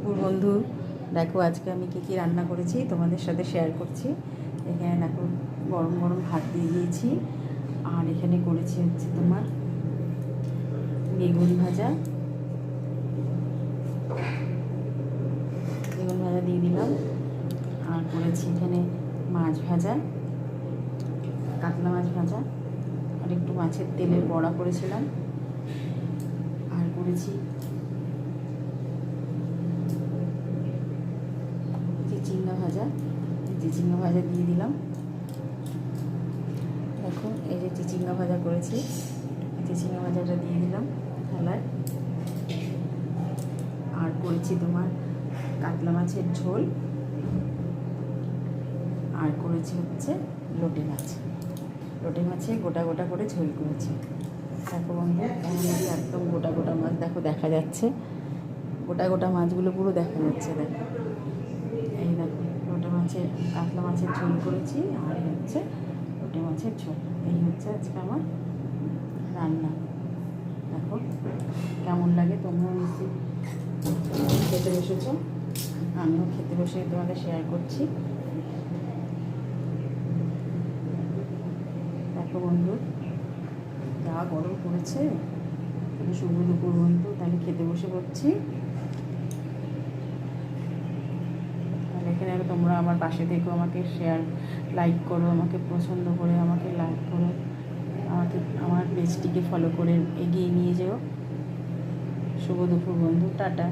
দুপুর বন্ধু। দেখো আজকে আমি কী কী রান্না করেছি তোমাদের সাথে শেয়ার করছি। এখানে দেখো গরম গরম ভাত দিয়ে দিয়েছি, আর এখানে করেছি হচ্ছে তোমার বেগুন ভাজা দিয়ে দিলাম। আর করেছি এখানে মাছ ভাজা, কাতলা মাছ ভাজা, আর একটু মাছের তেলের বড়া করেছিলাম। আর করেছি চিচিঙ্গা ভাজা, চিচিঙ্গা ভাজা দিয়ে দিলাম। দেখো এই যে চিচিঙ্গা ভাজা করেছি, চিচিঙ্গা ভাজাটা দিয়ে দিলাম থালায়। আর করেছি তোমার কাতলা মাছের ঝোল, আর করেছি হচ্ছে লোটে মাছে গোটা গোটা করে ঝোল করেছি। দেখো বন্ধু একদম গোটা গোটা মাছ দেখো দেখা যাচ্ছে, গোটা গোটা মাছগুলো পুরো দেখা যাচ্ছে। দেখো এই দেখো কাতলা মাছের ঝোল করেছি, আর হচ্ছে লোটে মাছের ঝোল। এই হচ্ছে আজকে আমার রান্না। দেখো কেমন লাগে, তোমরাও নিশ্চয়ই খেতে বসেছো, আমিও খেতে বসে তোমাদের শেয়ার করছি। দেখো বন্ধু যা গরম পড়েছে, শুভ দুপুর বন্ধু, তাহলে খেতে বসে পড়ছি। তাহলে এখানে তোমরা আমার পাশে থেকেও আমাকে লাইক করো, আমাকে পছন্দ করে আমাকে লাইক করো, আমার পেজটিকে ফলো করে এগিয়ে নিয়ে যেও। শুভ দুপুর বন্ধু, টাটা।